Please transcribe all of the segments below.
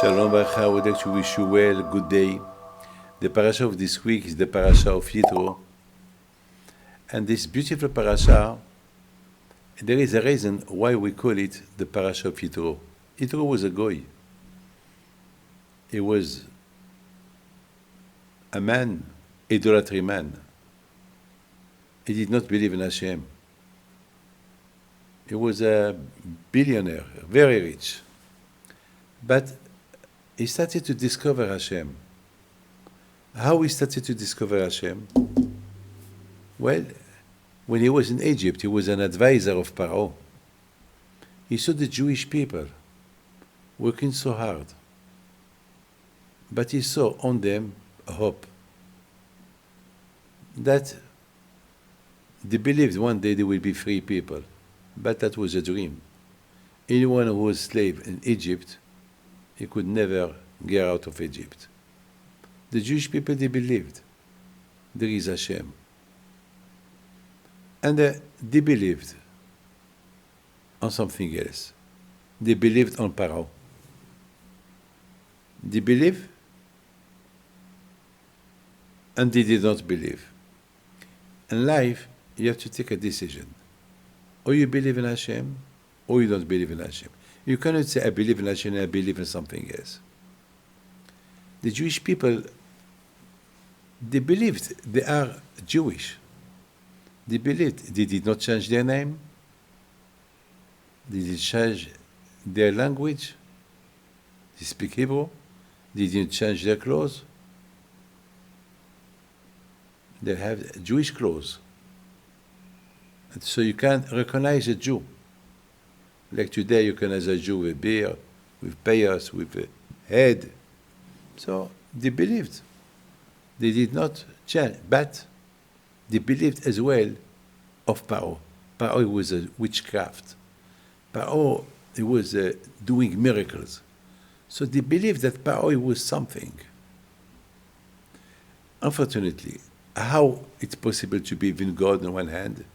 Shalom Baruch I would like to wish you well, good day. The parasha of this week is the parasha of Yitro. And this beautiful parasha, there is a reason why we call it the parasha of Yitro. Yitro was a goy. He was a man, idolatry man. He did not believe in Hashem. He was a billionaire, very rich. But he started to discover Hashem. How he started to discover Hashem? Well, when he was in Egypt, he was an advisor of Paro. He saw the Jewish people working so hard. But he saw on them a hope that they believed one day they will be free people. But that was a dream. Anyone who was slave in Egypt, he could never get out of Egypt. The Jewish people, they believed there is Hashem. And they believed on something else. They believed on Paro. They believe and they did not believe. In life, you have to take a decision. Or you believe in Hashem, or you don't believe in Hashem. You cannot say, I believe in Hashem and I believe in something else. The Jewish people, they believed they are Jewish. They believed. They did not change their name. They didn't change their language. They speak Hebrew. They didn't change their clothes. They have Jewish clothes. And so you can recognize a Jew. Like today, you can recognize a Jew with beard, with payas, with a head. So they believed. They did not change, but they believed as well of Paro. Paro was a witchcraft. Paro, he was doing miracles. So they believed that Paro was something. Unfortunately, how it's possible to believe in God on one hand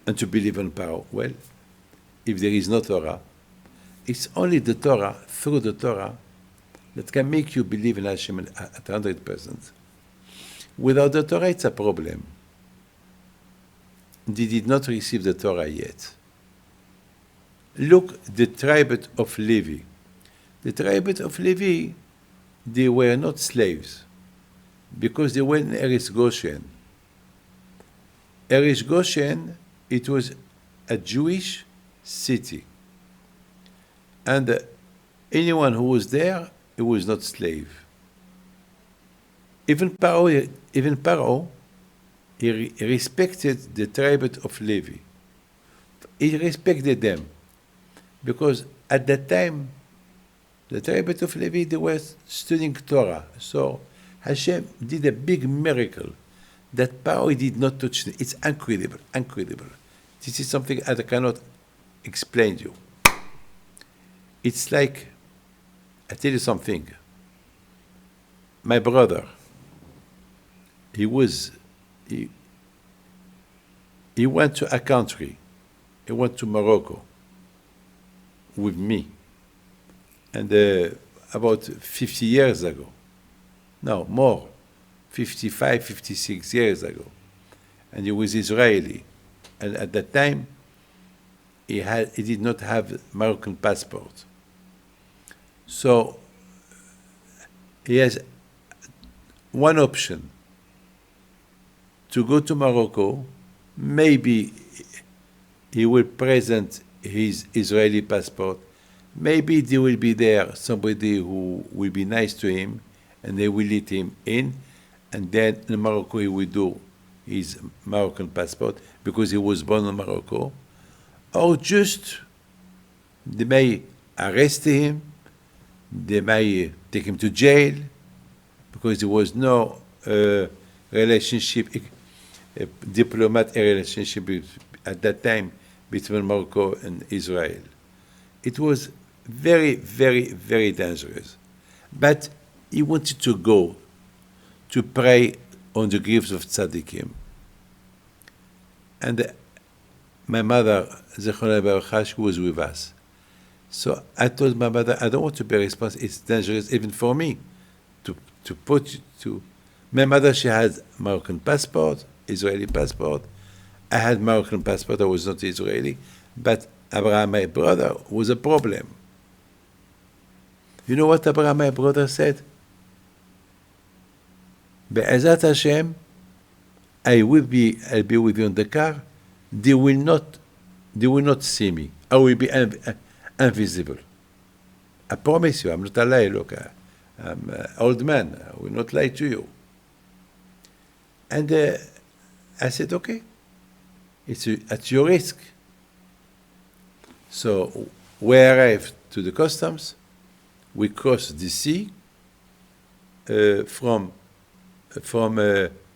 and to believe in Paro? Well, if there is no Torah, it's only the Torah, through the Torah, that can make you believe in Hashem at 100%. Without the Torah, it's a problem. They did not receive the Torah yet. Look, the tribe of Levi. The tribe of Levi, they were not slaves, because they were in Eretz Goshen. Eretz Goshen, it was a Jewish city. And anyone who was there, he was not slave. Even Paro, he respected the tribe of Levi. He respected them because at that time, the tribe of Levi, they were studying Torah. So Hashem did a big miracle that Paro did not touch them. It's incredible, incredible. This is something I cannot explain to you. It's like, I tell you something. My brother, he went to a country. He went to Morocco with me. And about 50 years ago, no, more, 55, 56 years ago. And he was Israeli. And at that time, he did not have Moroccan passport. So he has one option: to go to Morocco. Maybe he will present his Israeli passport. Maybe there will be there somebody who will be nice to him, and they will let him in. And then in Morocco he will do his Moroccan passport because he was born in Morocco. Or just they may arrest him. They may take him to jail because there was no relationship, diplomatic relationship at that time between Morocco and Israel. It was very, very, very dangerous. But he wanted to go to pray on the graves of tzaddikim. And my mother, Zechronah Baruch, she was with us. So I told my mother, I don't want to be responsible. It's dangerous even for me to put to. My mother, she had Moroccan passport, Israeli passport. I had Moroccan passport. I was not Israeli, but Abraham, my brother, was a problem. You know what Abraham, my brother, said? Be'ezat Hashem, I'll be with you in the car. They will not see me. I will be invisible. I promise you, I'm not a liar. Look, I'm an old man. I will not lie to you. And I said, okay, it's at your risk. So we arrived to the customs. We crossed the sea from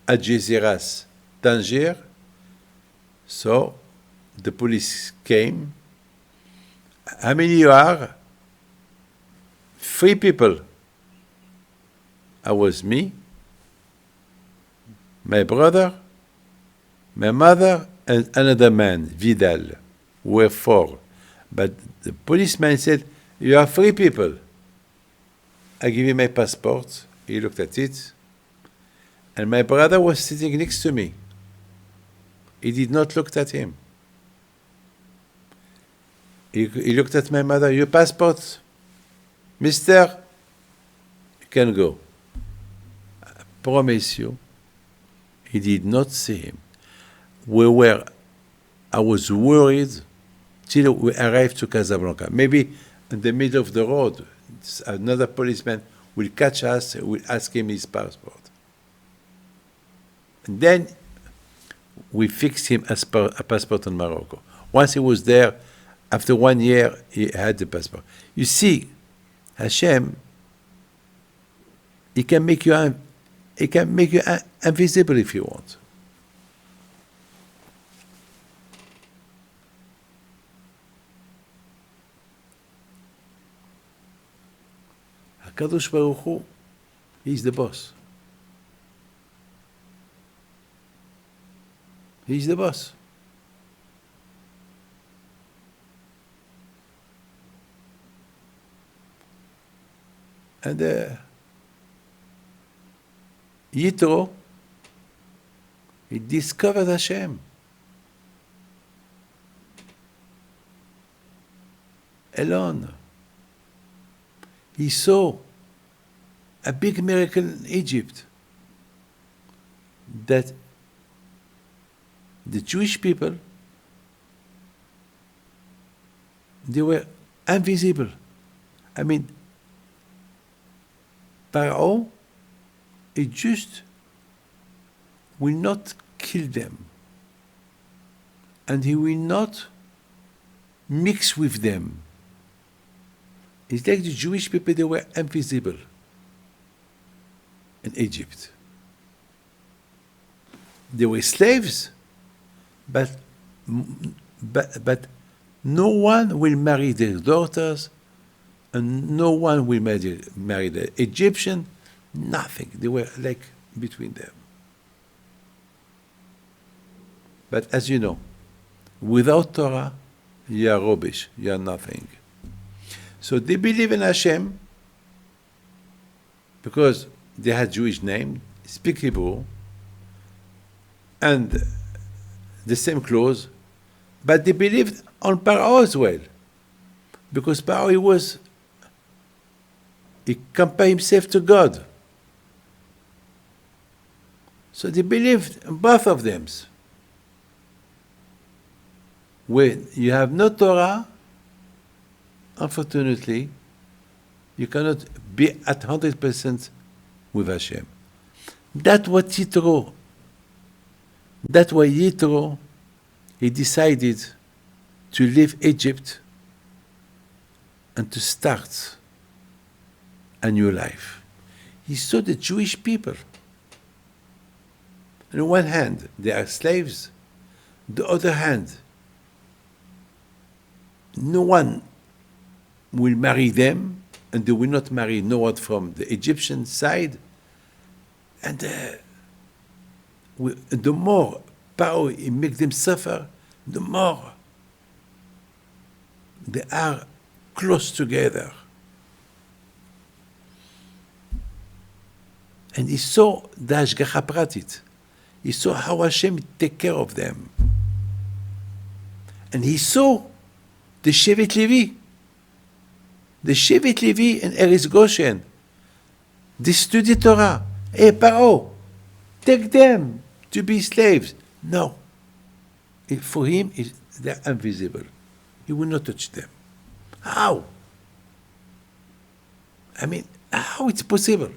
Algeciras, Tangier. So the police came. How many you are? 3 people. I was me, my brother, my mother, and another man, Vidal. We were 4. But the policeman said, you are 3 people. I give him my passport. He looked at it. And my brother was sitting next to me. He did not look at him. He looked at my mother. Your passport, mister, you can go. I promise you, he did not see him. I was worried till we arrived to Casablanca. Maybe in the middle of the road, another policeman will catch us, will ask him his passport. And then we fixed him a passport in Morocco. Once he was there, after 1 year, he had the passport. You see, Hashem, he can make you invisible if you want. HaKadosh Baruch Hu, he's the boss. He's the boss. And Yitro, he discovered Hashem. Alone. He saw a big miracle in Egypt, that the Jewish people, they were invisible. I mean, Pharaoh, he just will not kill them, and he will not mix with them. It's like the Jewish people, they were invisible in Egypt. They were slaves, but no one will marry their daughters, and no one will marry the Egyptian, nothing. They were like between them. But as you know, without Torah, you are rubbish, you are nothing. So they believe in Hashem because they had Jewish name, speak Hebrew, and the same clothes, but they believed on Pharaoh as well, because Pharaoh he compared himself to God. So they believed in both of them. When you have no Torah, unfortunately, you cannot be at 100% with Hashem. That's why Yitro, he decided to leave Egypt and to start a new life. He saw the Jewish people. On one hand, they are slaves. On the other hand, no one will marry them, and they will not marry no one from the Egyptian side. And the more power he makes them suffer, the more they are close together. And he saw the Hashgacha Pratit. He saw how Hashem take care of them. And he saw the Shevet Levi. The Shevet Levi in Eretz Goshen. They study Torah. Hey, Paro, take them to be slaves. No. For him, they're invisible. He will not touch them. How? I mean, how it's possible?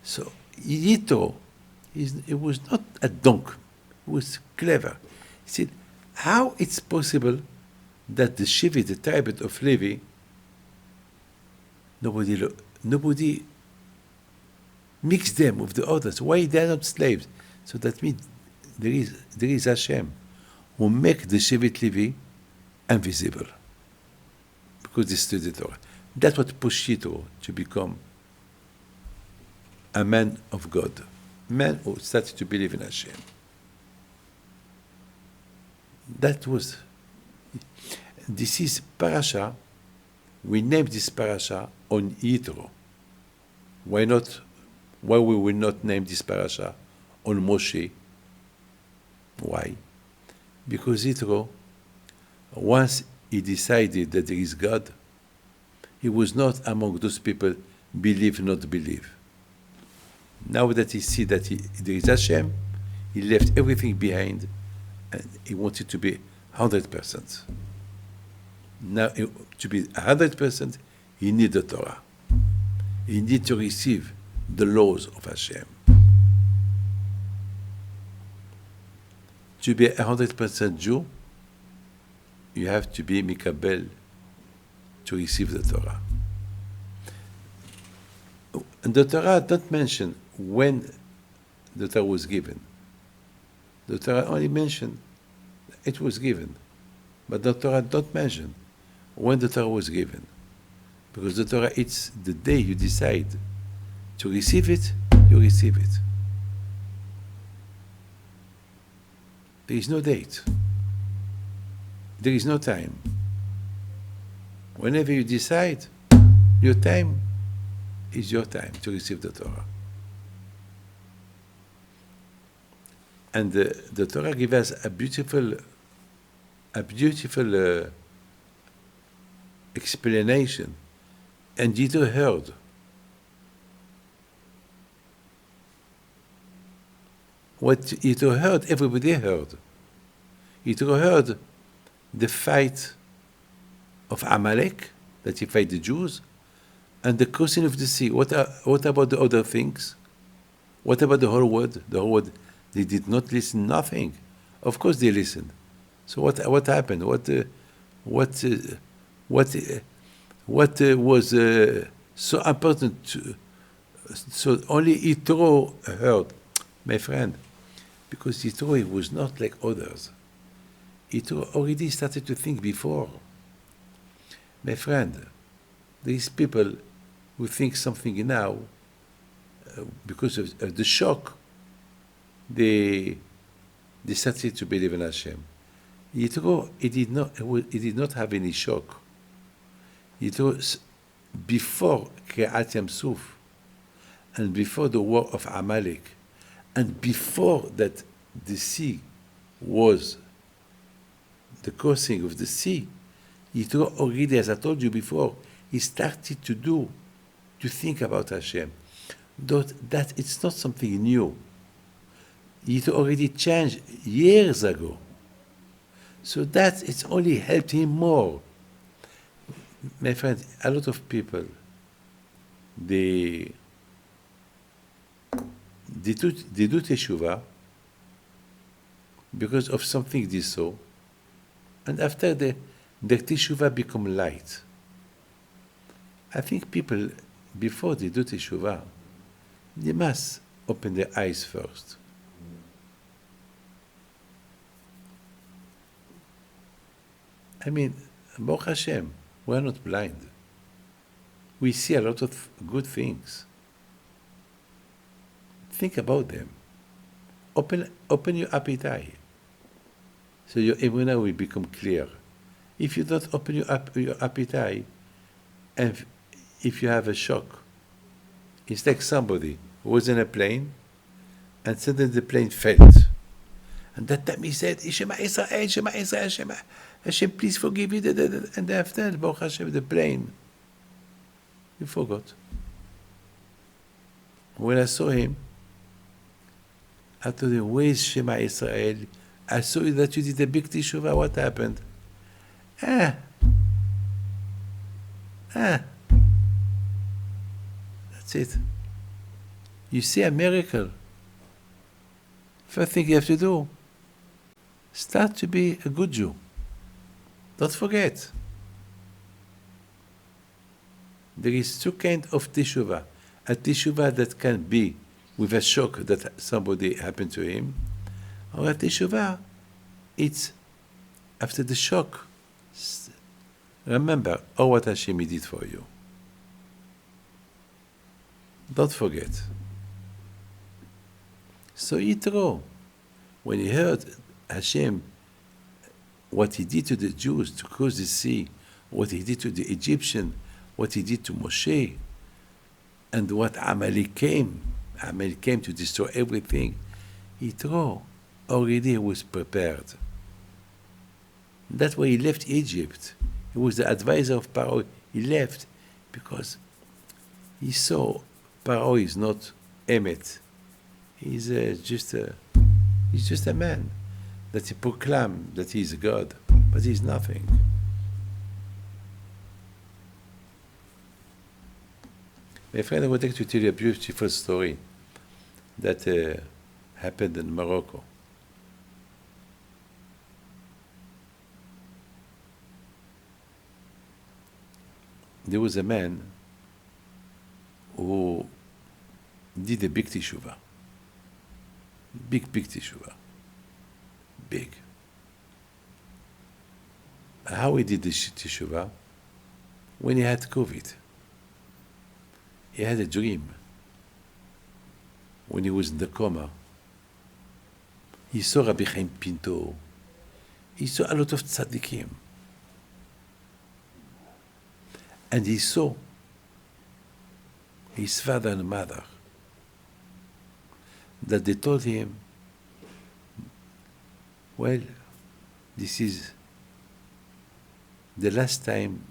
So, Yitro, it was not a donk. He was clever. He said, how it's possible that the Shevet, the tribe of Levi, nobody mix them with the others. Why they are not slaves? So that means there is Hashem who make the Shevet Levi invisible because they study Torah. That's what pushed Yitro to become a man of God, man who started to believe in Hashem. This is parasha. We named this parasha on Yitro. Why not? Why we will not name this parasha on Moshe? Why? Because Yitro, once he decided that there is God, he was not among those people believe, not believe. Now that he see that there is Hashem, he left everything behind and he wanted to be 100%. Now, to be 100%, he need the Torah. He need to receive the laws of Hashem. To be 100% Jew, you have to be Mikabel to receive the Torah. And the Torah don't mention when the Torah was given. The Torah only mentioned it was given. But the Torah don't mention when the Torah was given. Because the Torah, it's the day you decide to receive it, you receive it. There is no date. There is no time. Whenever you decide, your time is your time to receive the Torah. And the Torah gives us a beautiful explanation. And Yitro heard. What Yitro heard, everybody heard. Yitro heard the fight of Amalek, that he fight the Jews, and the crossing of the sea. What about the other things? What about the whole world? The whole world, they did not listen, nothing. Of course they listened. So what happened? What was so important? So only Yitro heard, my friend, because Yitro, he was not like others. Yitro already started to think before. My friend, these people who think something now, because of the shock, they started to believe in Hashem. Yitro, he did not have any shock. Yitro, before Kriyat Yam Suf, and before the war of Amalek, and before that the sea was the crossing of the sea, Yitro already, as I told you before, he started to think about Hashem. That it's not something new. Yitro already changed years ago. So that it's only helped him more. My friend, a lot of people, they do teshuvah because of something they saw, and after the teshuvah become light. I think people, before they do teshuvah, they must open their eyes first. I mean, Baruch Hashem, we are not blind. We see a lot of good things. Think about them. Open your appetite, so your emunah will become clear. If you don't open your appetite, and if you have a shock, it's like somebody who was in a plane, and suddenly the plane fell. And that time he said, Shema Israel, Shema Israel, Shema Hashem, please forgive me. And after, Baruch Hashem, the plane, you forgot. When I saw him, I told him, where is Shema Israel? I saw that you did a big teshuvah. What happened? That's it. You see a miracle. First thing you have to do, start to be a good Jew. Don't forget. There is two kinds of teshuvah. A teshuvah that can be with a shock that somebody happened to him, or a teshuvah, it's after the shock. Remember, what Hashem did for you. Don't forget. So Yitro, when he heard Hashem, what he did to the Jews to cross the sea, what he did to the Egyptian, what he did to Moshe, and what Amalek came to destroy everything, Yitro already was prepared. That's why he left Egypt. He was the advisor of Pharaoh. He left because he saw Pharaoh is not Emet. He's just a man that he proclaimed that he is God, but he's nothing. My friend, I would like to tell you a beautiful story that happened in Morocco. There was a man who did a big teshuvah. Big teshuvah. Big. How he did the teshuvah? When he had COVID. He had a dream. When he was in the coma, he saw Rabbi Chaim Pinto. He saw a lot of tzaddikim. And he saw his father and mother, that they told him, well, this is the last time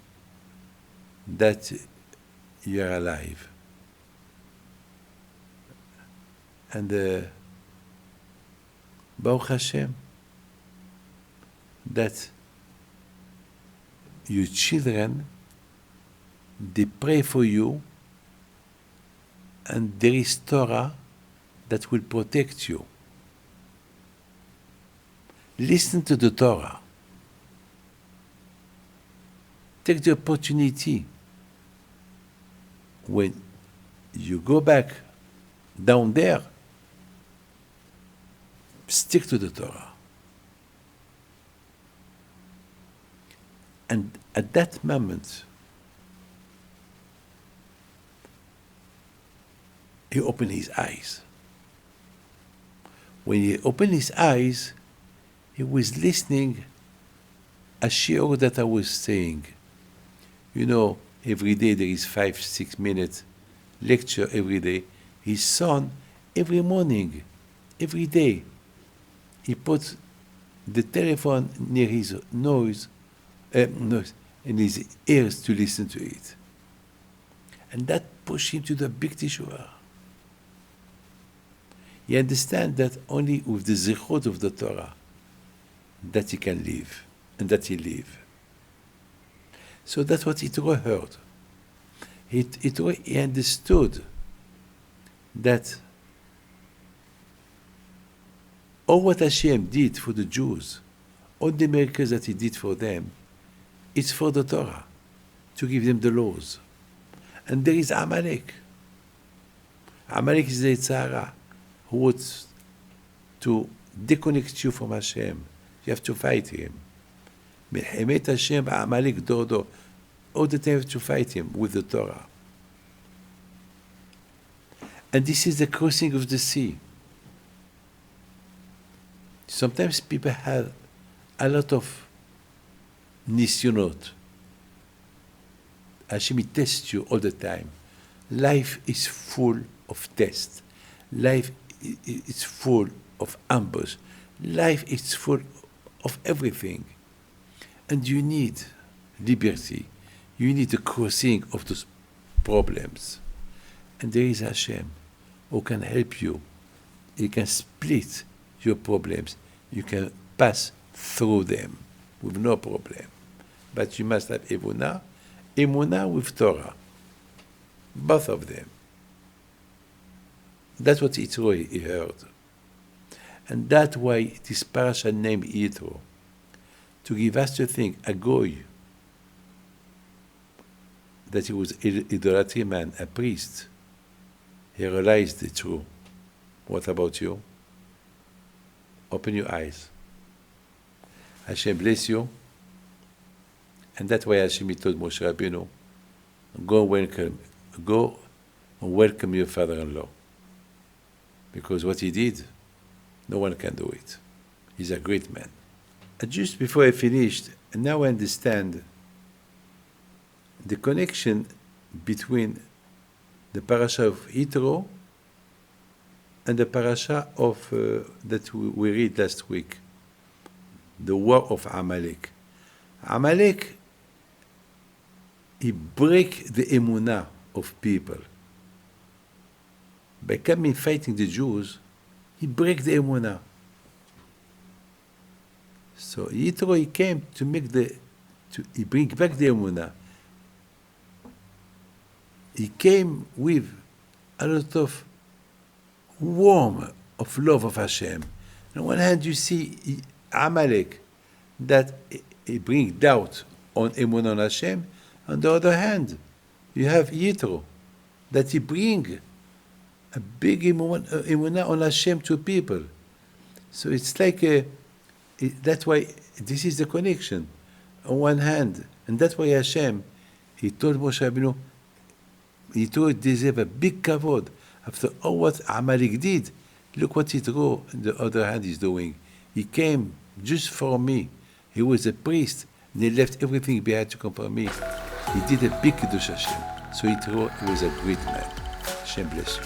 that you are alive. And Baruch Hashem, that your children, they pray for you, and there is Torah that will protect you. Listen to the Torah. Take the opportunity. When you go back down there, stick to the Torah. And at that moment, he opened his eyes. When he opened his eyes, he was listening a shiur that I was saying. You know, every day there is 5-6 minutes lecture every day. His son, every morning, every day, he put the telephone near his nose, in his ears to listen to it. And that pushed him to the big teshuvah. He understands that only with the zichot of the Torah that he can live, and that he live. So that's what Yitro heard. He understood that all what Hashem did for the Jews, all the miracles that he did for them, it's for the Torah, to give them the laws. And there is Amalek. Amalek is the Yitzhara, who wants to disconnect you from Hashem. You have to fight him. Milchemet Hashem, Amalek Dodo. All the time you have to fight him with the Torah. And this is the crossing of the sea. Sometimes people have a lot of nisyonot. Hashem tests you all the time. Life is full of tests. Life is full of ambush. Life is full of everything. And you need liberty. You need the crossing of those problems. And there is Hashem who can help you. He can split your problems. You can pass through them with no problem. But you must have emunah with Torah. Both of them. That's what Yitro he heard. And that's why this parasha named Yitro, to give us to think, a goy, that he was an idolatry man, a priest. He realized the truth. What about you? Open your eyes. Hashem bless you. And that's why Hashem told Moshe Rabbeinu, go and welcome your father-in-law. Because what he did, no one can do it. He's a great man. And just before I finished, now I understand the connection between the parasha of Yitro and the parasha of that we read last week, the war of Amalek. Amalek, he break the emunah of people. By coming fighting the Jews, he break the emunah. So Yitro, he came to make he bring back the emunah. He came with a lot of warmth of love of Hashem. On one hand, you see Amalek, that he bring doubt on emunah on Hashem. On the other hand, you have Yitro, that he bring a big emunah on Hashem to people. So it's like that's why this is the connection. On one hand, and that's why Hashem, he told Moshe Rabbeinu, he deserve a big kavod. After all what Amalek did, look what Yitro, on the other hand, is doing. He came just for me. He was a priest, and he left everything behind to come for me. He did a big Kiddush Hashem. So Yitro was a great man. Hashem bless you.